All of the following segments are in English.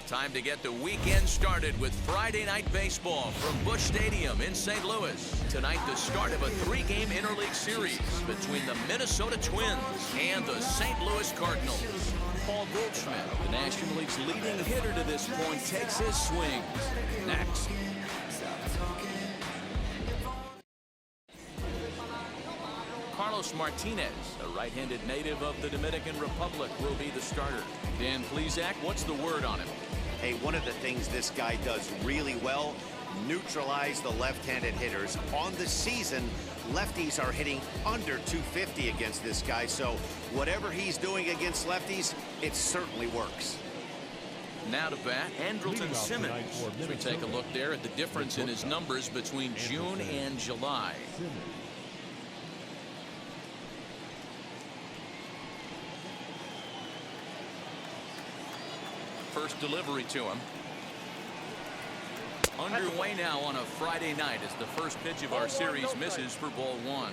Time to get the weekend started with Friday Night Baseball from Busch Stadium in St. Louis. Tonight, the start of a 3-game interleague series between the Minnesota Twins and the St. Louis Cardinals. Paul Goldschmidt, the National League's leading hitter to this point, takes his swings. Next. Carlos Martinez, a right-handed native of the Dominican Republic, will be the starter. Dan Plesac, what's the word on him? Hey, one of the things this guy does really well, neutralize the left-handed hitters. On the season, lefties are hitting under 250 against this guy, so whatever he's doing against lefties, it certainly works. Now to bat, Andrelton Simmons. As we take a look there at the difference in his numbers between June and July. First delivery to him. Underway now on a Friday night as the first pitch of our series misses for ball 1.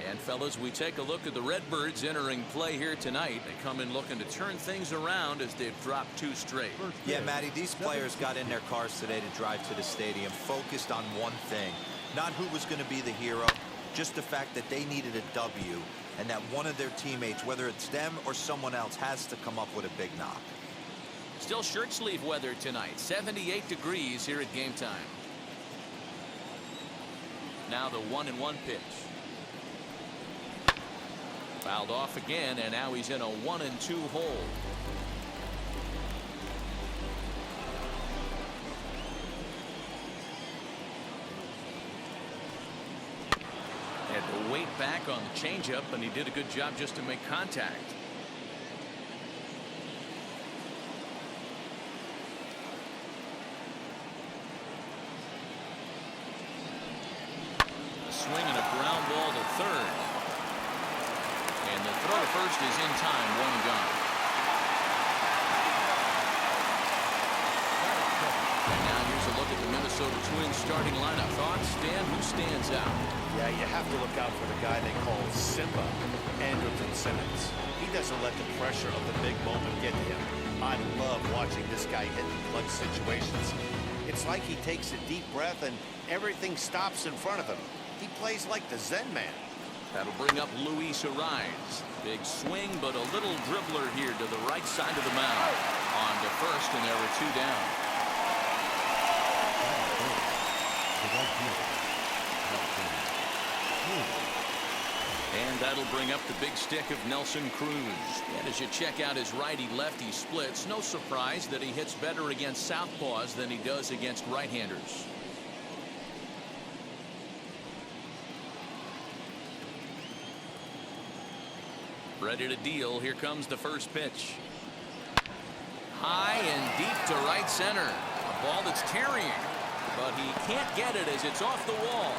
And fellas, we take a look at the Redbirds entering play here tonight. They come in looking to turn things around as they've dropped 2 straight. Yeah, Matty, these players got in their cars today to drive to the stadium focused on one thing. Not who was going to be the hero, just the fact that they needed a W and that one of their teammates, whether it's them or someone else, has to come up with a big knock. Still shirt sleeve weather tonight. 78 degrees here at game time. Now the 1-1 pitch. Fouled off again, and now he's in a 1-2 hole. Had to wait back on the changeup, and he did a good job just to make contact. Swing and a ground ball to third. And the throw to first is in time. 1 and gone. And now here's a look at the Minnesota Twins starting lineup. Thoughts, Dan? Who stands out? Yeah, you have to look out for the guy they call Simba, Andrelton Simmons. He doesn't let the pressure of the big moment get to him. I love watching this guy hit in clutch situations. It's like he takes a deep breath and everything stops in front of him. He plays like the Zen man. That'll bring up Luis Ariz. Big swing, but a little dribbler here to the right side of the mound. On to first, and there are 2 down. And that'll bring up the big stick of Nelson Cruz. And as you check out his righty-lefty splits, no surprise that he hits better against southpaws than he does against right-handers. Ready to deal. Here comes the first pitch. High and deep to right center. A ball that's tarrying, but he can't get it as it's off the wall.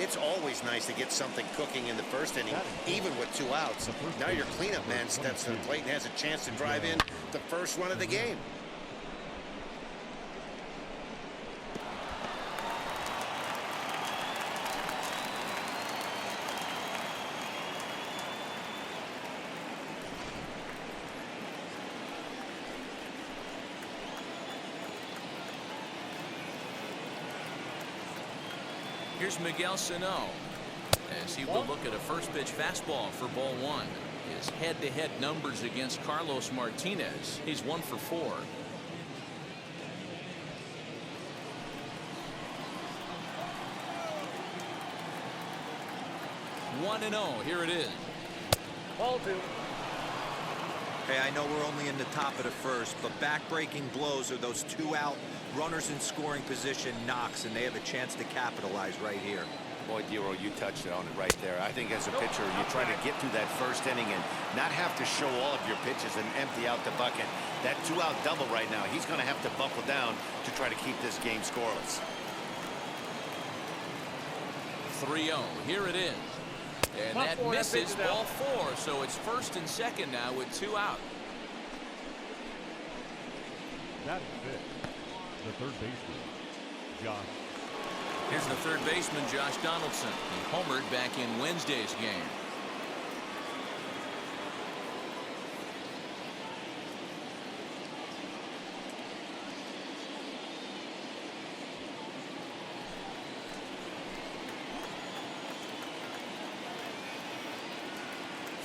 It's always nice to get something cooking in the first inning, even with 2 outs. Now your cleanup man steps to the plate and has a chance to drive in the first run of the game. Here's Miguel Sano as he will look at a first pitch fastball for ball 1. His head-to-head numbers against Carlos Martinez. He's 1 for 4. One and 0. Here it is. Ball 2. Hey, I know we're only in the top of the first, but back-breaking blows are those 2-out runners in scoring position knocks, and they have a chance to capitalize right here. Boy, Dero, you touched on it right there. I think as a pitcher, you try to get through that first inning and not have to show all of your pitches and empty out the bucket. That 2-out double right now, he's going to have to buckle down to try to keep this game scoreless. 3-0. Here it is. And that misses ball 4, so it's first and second now with 2 out. That is it. The third baseman, Josh. Here's the third baseman, Josh Donaldson. He homered back in Wednesday's game.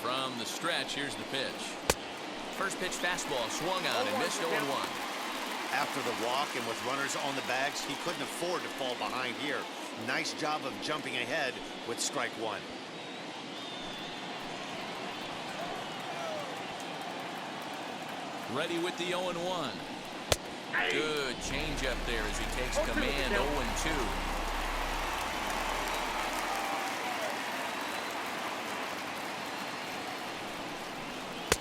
From the stretch, here's the pitch. First pitch fastball swung out and missed 0-1. After the walk and with runners on the bags, he couldn't afford to fall behind here. Nice job of jumping ahead with strike one. Ready with the 0-1. Good changeup there as he takes command. 0-2.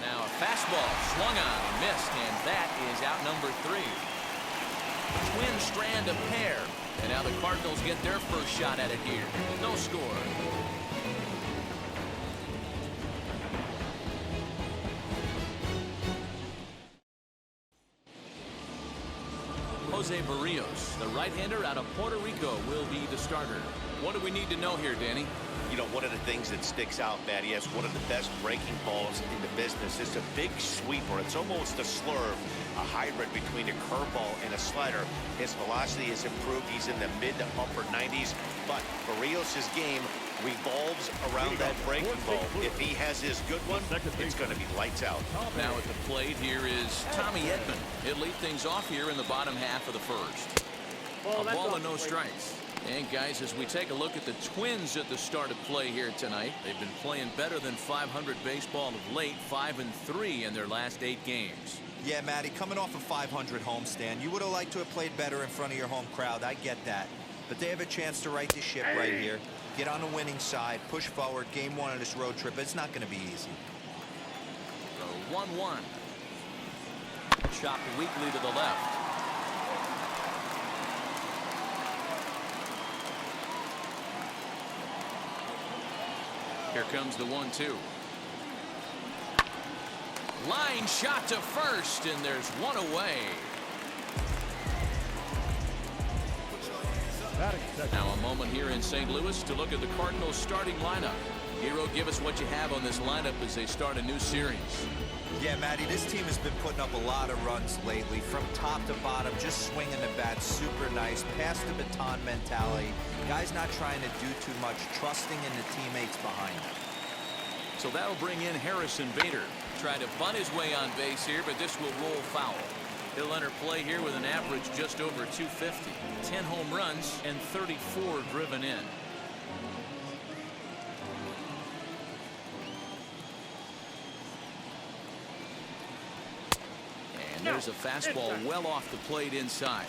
Now a fastball swung on and missed, and that is out number 3. Twin strand of pair, and now the Cardinals get their first shot at it here. No score. Jose Barrios, the right-hander out of Puerto Rico, will be the starter. What do we need to know here, Danny? You know, one of the things that sticks out, Matt, he has one of the best breaking balls in the business. It's a big sweeper. It's almost a slurve, a hybrid between a curveball and a slider. His velocity has improved. He's in the mid to upper 90s, but Barrios' game revolves around that breaking ball. If he has his good one, it's going to be lights out. Now at the plate here is Tommy Edman. He'll lead things off here in the bottom half of the first. A ball and no strikes. And guys, as we take a look at the Twins at the start of play here tonight, they've been playing better than .500 baseball of late, 5-3 in their last 8 games. Yeah, Matty, coming off a .500 homestand, you would have liked to have played better in front of your home crowd. I get that. But they have a chance to right the ship right here. Get on the winning side, push forward, game 1 of this road trip. It's not going to be easy. So 1-1. Chopped weakly to the left. Here comes the 1-2. Line shot to first, and there's one away. Now a moment here in St. Louis to look at the Cardinals starting lineup. Hero, give us what you have on this lineup as they start a new series. Yeah, Matty, this team has been putting up a lot of runs lately, from top to bottom, just swinging the bat super nice, pass the baton mentality. Guys not trying to do too much, trusting in the teammates behind them. So that'll bring in Harrison Bader. Try to bunt his way on base here, but this will roll foul. He'll enter play here with an average just over 250. 10 home runs and 34 driven in. And there's a fastball well off the plate inside.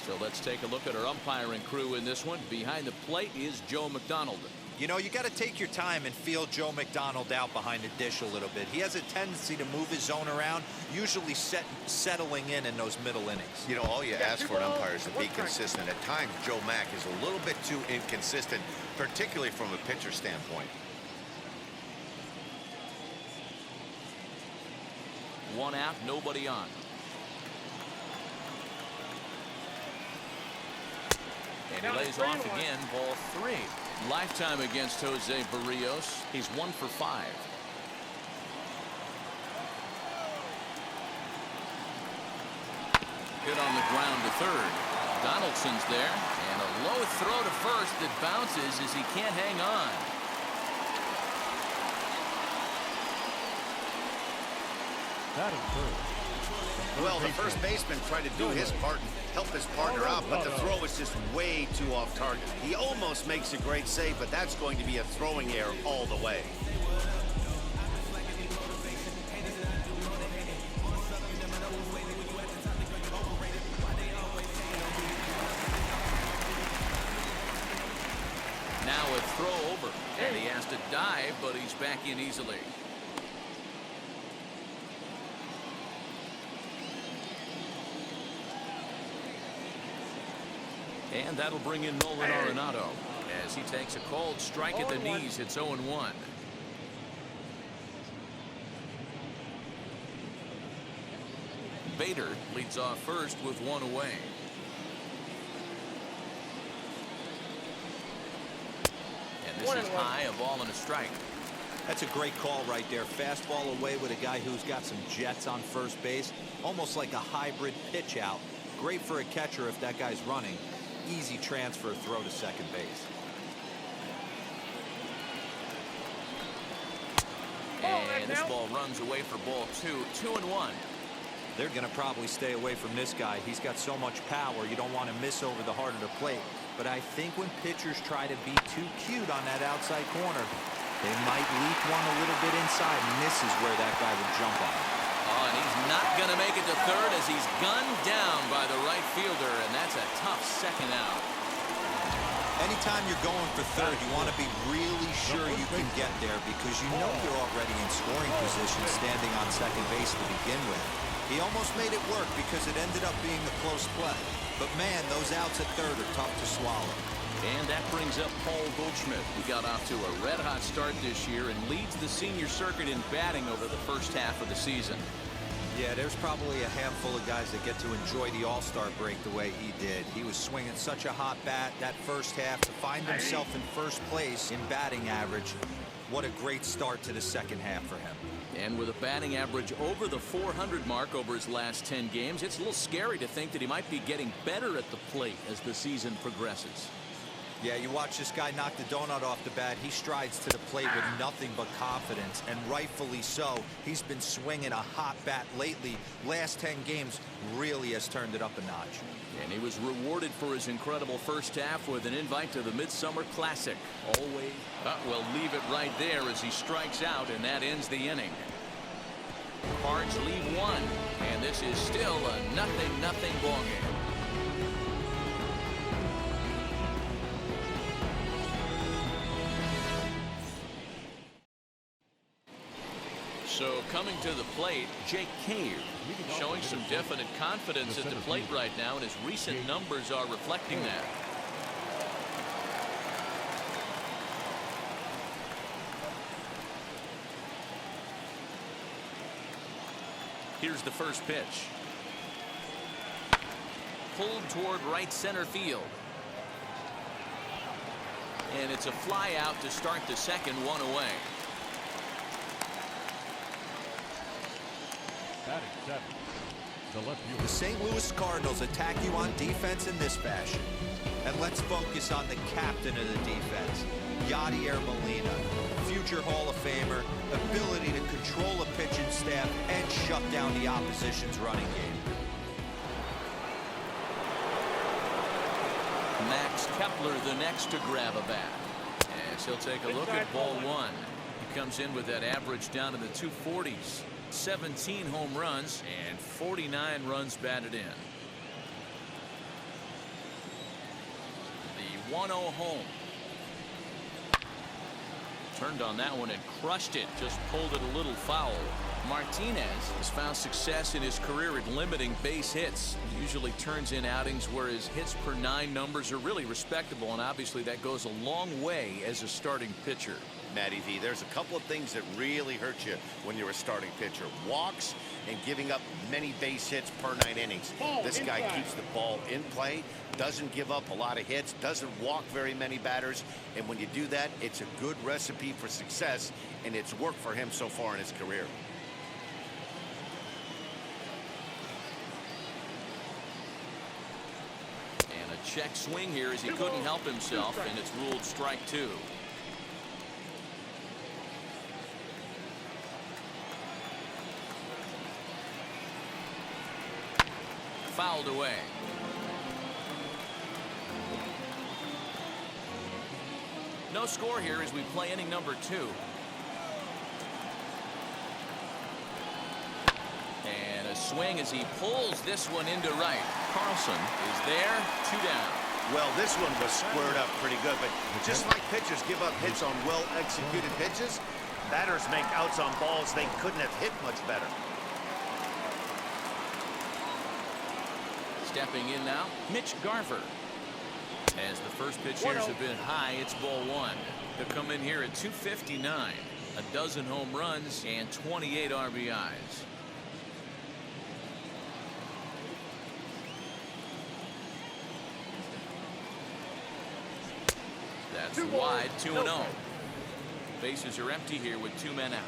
So let's take a look at our umpiring crew in this one. Behind the plate is Joe McDonald. You know, you got to take your time and feel Joe McDonald out behind the dish a little bit. He has a tendency to move his zone around, usually settling in those middle innings. You know, all you ask for an umpire is to be consistent. At times, Joe Mack is a little bit too inconsistent, particularly from a pitcher standpoint. One out, nobody on. And he lays off again, ball 3. Lifetime against Jose Barrios. He's 1 for 5. Hit on the ground to third. Donaldson's there, and a low throw to first that bounces as he can't hang on. That is third. Well, the first baseman tried to do his part and help his partner out, but the throw was just way too off target. He almost makes a great save, but that's going to be a throwing error all the way. Now a throw over, and he has to dive, but he's back in easily. And that'll bring in Nolan Arenado as he takes a called strike at the knees. It's 0-1. Bader leads off first with one away. And this is high, a ball and a strike. That's a great call right there. Fastball away with a guy who's got some jets on first base, almost like a hybrid pitch out. Great for a catcher if that guy's running. Easy transfer throw to second base. And And this ball runs away for ball 2, 2-1. They're going to probably stay away from this guy. He's got so much power. You don't want to miss over the heart of the plate. But I think when pitchers try to be too cute on that outside corner, they might leak one a little bit inside, and this is where that guy would jump on. Oh, and he's not going to make it to third as he's gunned down by the right fielder, and that's a tough second out. Anytime you're going for third, you want to be really sure you can get there because you know you're already in scoring position standing on second base to begin with. He almost made it work because it ended up being a close play. But man, those outs at third are tough to swallow. And that brings up Paul Goldschmidt. He got off to a red-hot start this year and leads the senior circuit in batting over the first half of the season. Yeah, there's probably a handful of guys that get to enjoy the All-Star break the way he did. He was swinging such a hot bat that first half to find himself in first place in batting average. What a great start to the second half for him. And with a batting average over the 400 mark over his last 10 games, it's a little scary to think that he might be getting better at the plate as the season progresses. Yeah, you watch this guy knock the donut off the bat. He strides to the plate with nothing but confidence, and rightfully so. He's been swinging a hot bat lately. Last 10 games really has turned it up a notch. And he was rewarded for his incredible first half with an invite to the Midsummer Classic. Always. We'll leave it right there as he strikes out, and that ends the inning. Cards leave one, and this is still a 0-0 ball game. So coming to the plate, Jake Cave, showing some definite confidence at the plate right now, and his recent numbers are reflecting that. Here's the first pitch. Pulled toward right center field. And it's a fly out to start the second, one away. Batting seven, the left fielder. The St. Louis Cardinals attack you on defense in this fashion. And let's focus on the captain of the defense, Yadier Molina. Future Hall of Famer, ability to control a pitching staff and shut down the opposition's running game. Max Kepler the next to grab a bat. As he'll take a look at ball one. He comes in with that average down in the 240s. 17 home runs and 49 runs batted in. The 1-0 home. Turned on that one and crushed it. Just pulled it a little foul. Martinez has found success in his career at limiting base hits. He usually turns in outings where his hits per 9 numbers are really respectable, and obviously that goes a long way as a starting pitcher. Matty V, there's a couple of things that really hurt you when you're a starting pitcher. Walks and giving up many base hits per 9 innings. This guy keeps the ball in play, doesn't give up a lot of hits, doesn't walk very many batters, and when you do that, it's a good recipe for success, and it's worked for him so far in his career. And a check swing here as he couldn't help himself, and it's ruled strike 2. Fouled away. No score here as we play inning number 2. And a swing as he pulls this one into right. Carlson is there, 2 down. Well, this one was squared up pretty good, but just like pitchers give up hits on well-executed pitches, batters make outs on balls they couldn't have hit much better. Stepping in now, Mitch Garver. As the first pitch here have been high, it's ball 1. He'll come in here at 259. A dozen home runs and 28 RBIs. That's wide, 2-0. Bases are empty here with 2 men out.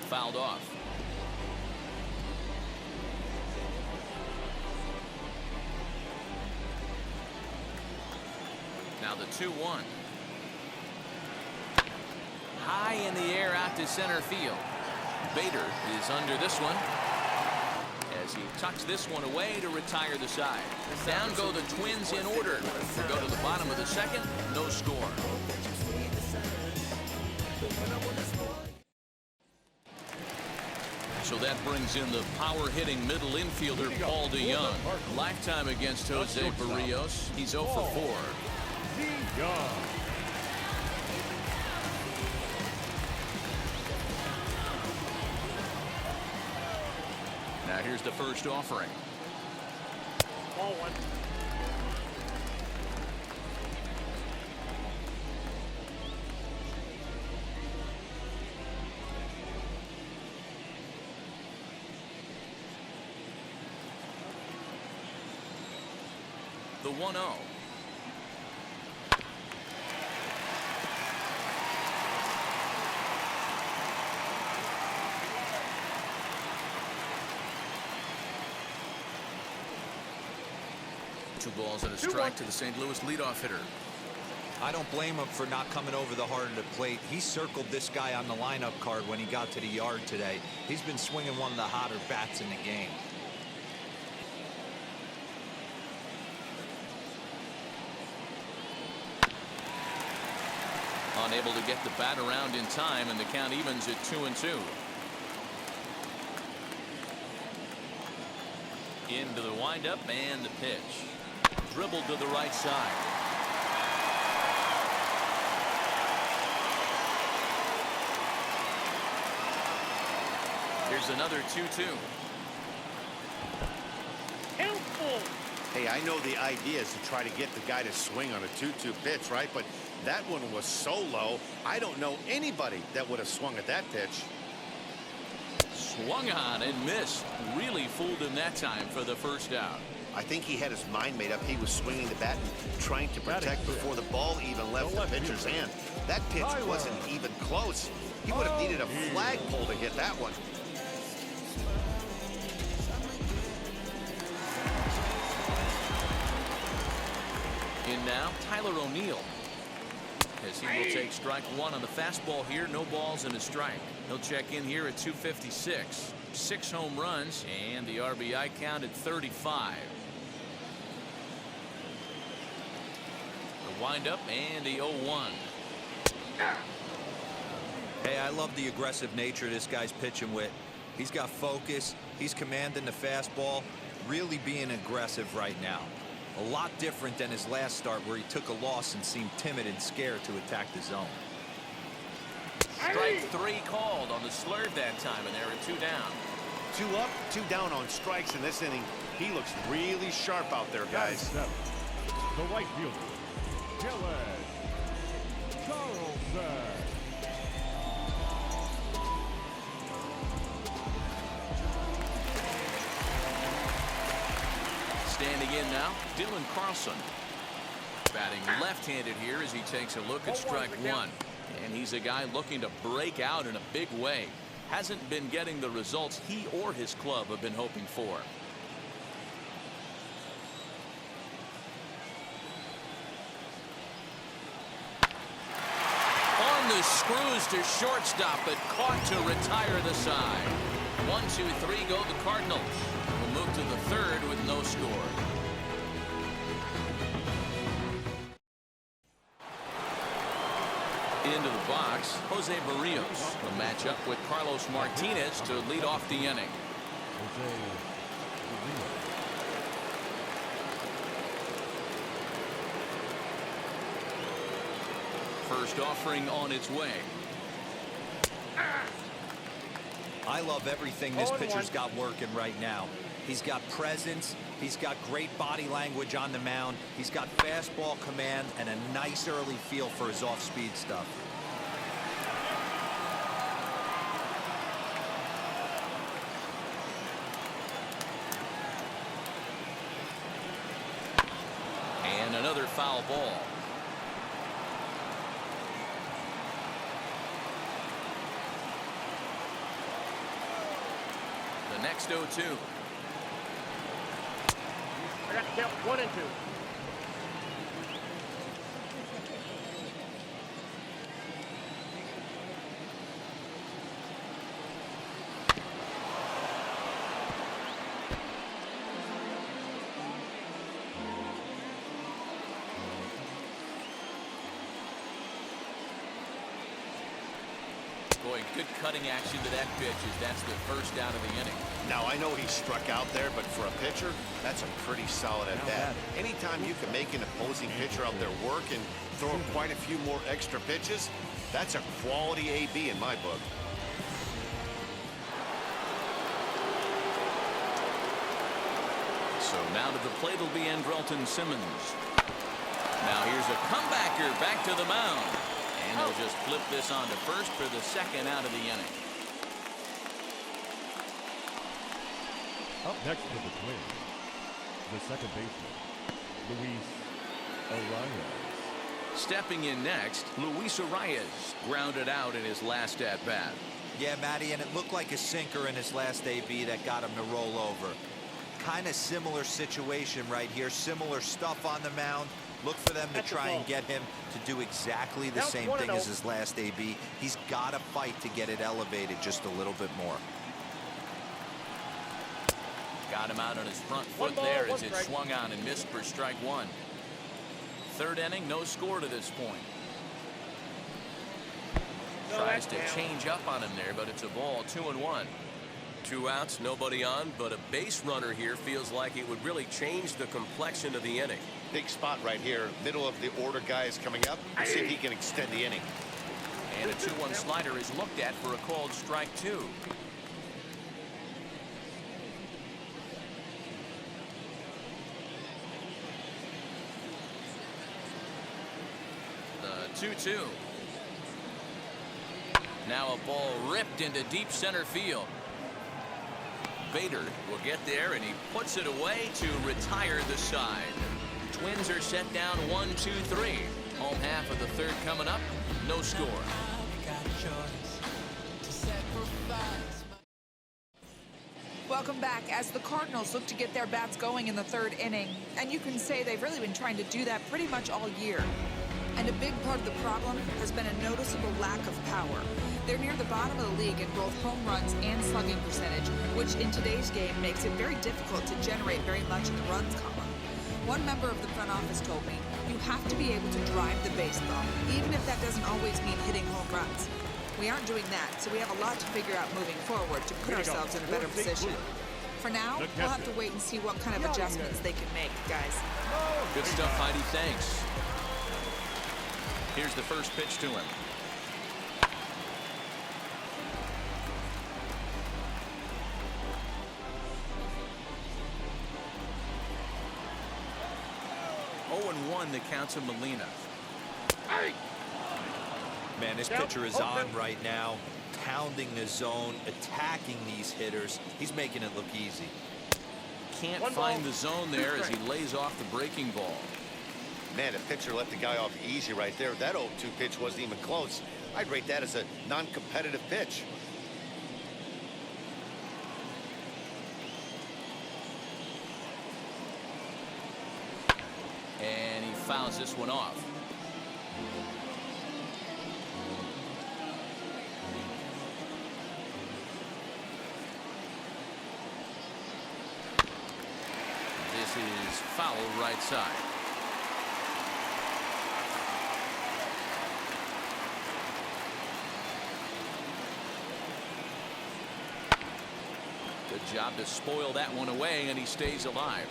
Fouled off. Now the 2-1. High in the air out to center field. Bader is under this one as he tucks this one away to retire the side. Down go the Twins in order. We go to the bottom of the second. No score. So that brings in the power-hitting middle infielder Paul DeYoung. Lifetime against Jose Barrios. He's 0 for 4. DeYoung. Now here's the first offering. Ball one. The 1-0. Two balls and a strike to the St. Louis leadoff hitter. I don't blame him for not coming over the heart of the plate. He circled this guy on the lineup card when he got to the yard today. He's been swinging one of the hotter bats in the game. Unable to get the bat around in time, and the count evens at 2-2. Into the windup and the pitch. Dribbled to the right side. Here's another 2-2. Hey, I know the idea is to try to get the guy to swing on a 2-2 pitch, right? But that one was so low, I don't know anybody that would have swung at that pitch. Swung on and missed. Really fooled him that time for the first out. I think he had his mind made up. He was swinging the bat and trying to protect before the ball even left the pitcher's hand. That pitch wasn't even close. He would have needed a flagpole to get that one. In now, Tyler O'Neill. As he will take strike one on the fastball here. No balls and a strike. He'll check in here at 256. 6 home runs and the RBI count at 35. The windup and the 0-1. Hey, I love the aggressive nature this guy's pitching with. He's got focus. He's commanding the fastball. Really being aggressive right now. A lot different than his last start where he took a loss and seemed timid and scared to attack the zone. Strike 3 called on the slurve that time, and there are 2 down. 2 up, 2 down on strikes in this inning. He looks really sharp out there, guys. The right fielder, Dylan Carlson. Standing in now, Dylan Carlson. Batting left-handed here as he takes a look at strike one. And he's a guy looking to break out in a big way. Hasn't been getting the results he or his club have been hoping for. On the screws to shortstop, but caught to retire the side. 1, 2, 3 go the Cardinals. We'll move to the third with no score. Into the box, Jose Barrios will match up with Carlos Martinez to lead off the inning. First offering on its way. I love everything this pitcher's got working right now. He's got presence. He's got great body language on the mound. He's got fastball command and a nice early feel for his off-speed stuff. And another foul ball. The next 0-2. I got to count 1 and 2. Boy, good cutting action to that pitch as that's the first out of the inning. Now, I know he struck out there, but for a pitcher, that's a pretty solid at-bat. Anytime you can make an opposing pitcher out there work and throw him quite a few more extra pitches, that's a quality AB in my book. So now to the plate will be Andrelton Simmons. Now here's a comebacker back to the mound. And they'll just flip this on to first for the second out of the inning. Up next for the Twins, the second baseman, Luis Arias. Stepping in next, Luis Arias grounded out in his last at-bat. Yeah, Matty, and it looked like a sinker in his last AB that got him to roll over. Kind of similar situation right here. Similar stuff on the mound. Look for them to try and get him to do exactly the same thing as his last AB. He's got to fight to get it elevated just a little bit more. Got him out on his front foot there as it swung on and missed for strike one. Third inning, no score to this point. Tries to change up on him there, but it's a ball, 2-1. 2 outs, nobody on, but a base runner here feels like it would really change the complexion of the inning. Big spot right here. Middle of the order guy is coming up. Let's see if he can extend the inning. And a 2-1 slider is looked at for a called strike two. The 2-2. Now a ball ripped into deep center field. Bader will get there, and he puts it away to retire the side. Twins are set down 1-2-3. Home half of the third coming up. No score. Welcome back as the Cardinals look to get their bats going in the third inning. And you can say they've really been trying to do that pretty much all year. And a big part of the problem has been a noticeable lack of power. They're near the bottom of the league in both home runs and slugging percentage, which in today's game makes it very difficult to generate very much in the runs column. One member of the front office told me, you have to be able to drive the baseball, even if that doesn't always mean hitting home runs. We aren't doing that, so we have a lot to figure out moving forward to put ourselves in a better position. For now, we'll have to wait and see what kind of adjustments they can make, guys. Good stuff, Heidi. Thanks. Here's the first pitch to him. The counts of Molina. Man, this pitcher is on right now, pounding the zone, attacking these hitters. He's making it look easy. Can't find the zone there as he lays off the breaking ball. Man, the pitcher let the guy off easy right there. That 0-2 pitch wasn't even close. I'd rate that as a non-competitive pitch. And he fouls this one off. This is foul right side. Good job to spoil that one away, and he stays alive.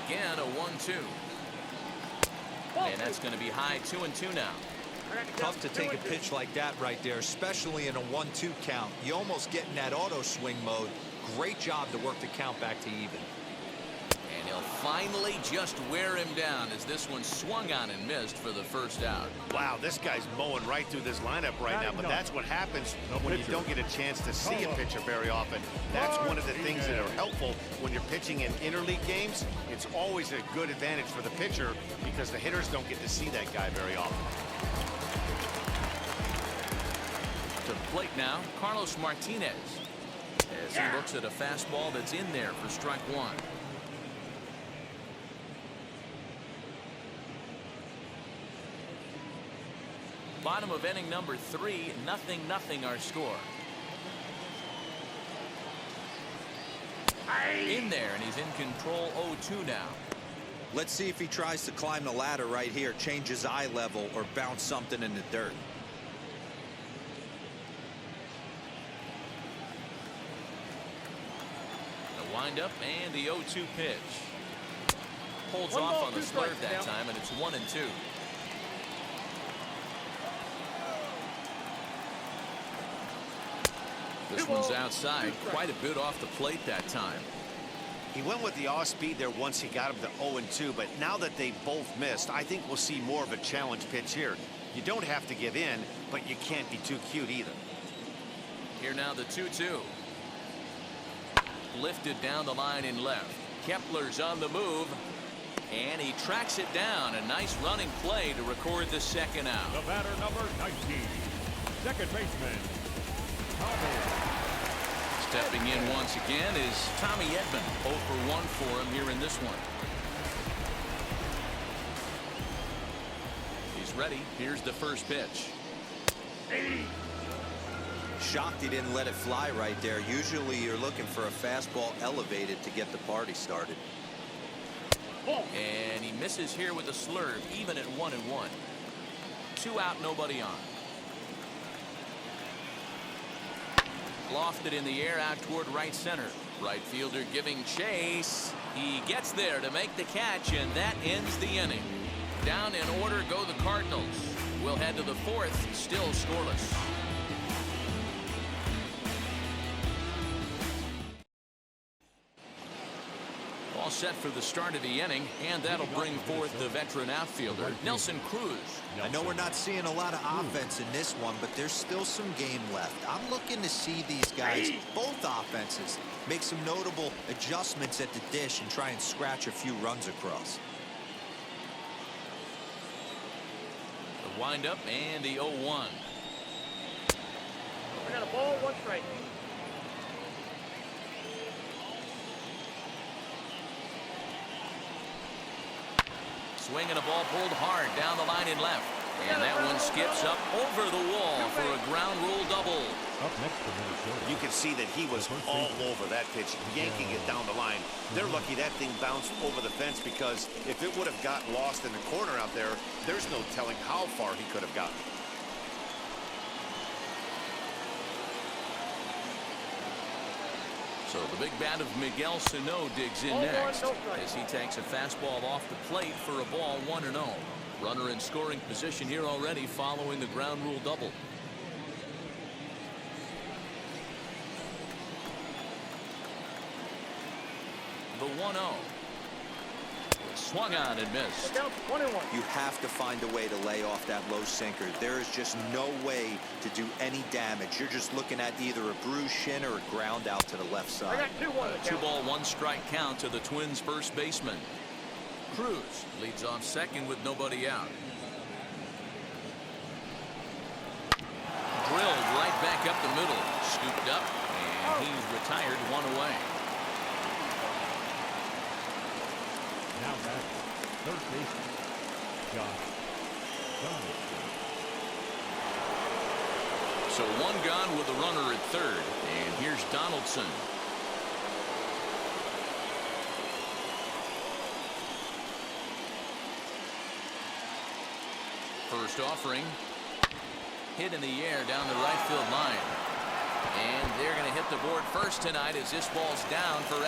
Again, a 1-2. And that's going to be high, 2-2 now. Tough to take a pitch like that right there, especially in a 1-2 count. You almost get in that auto swing mode. Great job to work the count back to even. And he'll finally just wear him down as this one swung on and missed for the first out. Wow, this guy's mowing right through this lineup right now, but that's what happens when you don't get a chance to see a pitcher very often. That's one of the things that are helpful when you're pitching in interleague games. It's always a good advantage for the pitcher because the hitters don't get to see that guy very often. To the plate now, Carlos Martinez, as he looks at a fastball that's in there for strike one. Bottom of inning number 3, 0-0 our score. In there, and he's in control 0-2 now. Let's see if he tries to climb the ladder right here, change his eye level, or bounce something in the dirt. The windup and the 0-2 pitch. Holds off on the slurve that time, and it's 1-2. This one's outside, quite a bit off the plate that time. He went with the off speed there once he got him to 0-2, but now that they both missed, I think we'll see more of a challenge pitch here. You don't have to give in, but you can't be too cute either. Here now the 2-2. Lifted down the line in left. Kepler's on the move, and he tracks it down. A nice running play to record the second out. The batter, number 19, second baseman, Tommy. Stepping in once again is Tommy Edman. 0 for 1 for him here in this one. He's ready. Here's the first pitch. Shocked he didn't let it fly right there. Usually you're looking for a fastball elevated to get the party started. And he misses here with a slurve, even at 1-1. 2 out, nobody on. Lofted in the air out toward right center. Right fielder giving chase. He gets there to make the catch, and that ends the inning. Down in order go the Cardinals. We'll head to the 4th, still scoreless. All set for the start of the inning, and that'll bring forth the veteran outfielder, Nelson Cruz. I know we're not seeing a lot of offense in this one, but there's still some game left. I'm looking to see these guys, both offenses, make some notable adjustments at the dish and try and scratch a few runs across. The windup and the 0-1. We got a ball, 1 strike. Swinging a ball pulled hard down the line in left. And that one skips up over the wall for a ground rule double. Up next for Minnesota. You can see that he was all over that pitch, yanking it down the line. They're lucky that thing bounced over the fence, because if it would have gotten lost in the corner out there, there's no telling how far he could have gotten. So the big bat of Miguel Sano digs in next as he takes a fastball off the plate for a ball, 1-0. Runner in scoring position here already following the ground rule double. The 1-0. Swung on and missed. You have to find a way to lay off that low sinker. There is just no way to do any damage. You're just looking at either a bruised shin or a ground out to the left side. 2-ball, 1-strike count to the Twins' first baseman. Cruz leads off second with nobody out. Drilled right back up the middle. Scooped up, and he's retired, 1 away. Now back, third baseman, Donaldson. So 1 gone with a runner at third, and here's Donaldson. First offering, hit in the air down the right field line, and they're going to hit the board first tonight as this ball's down for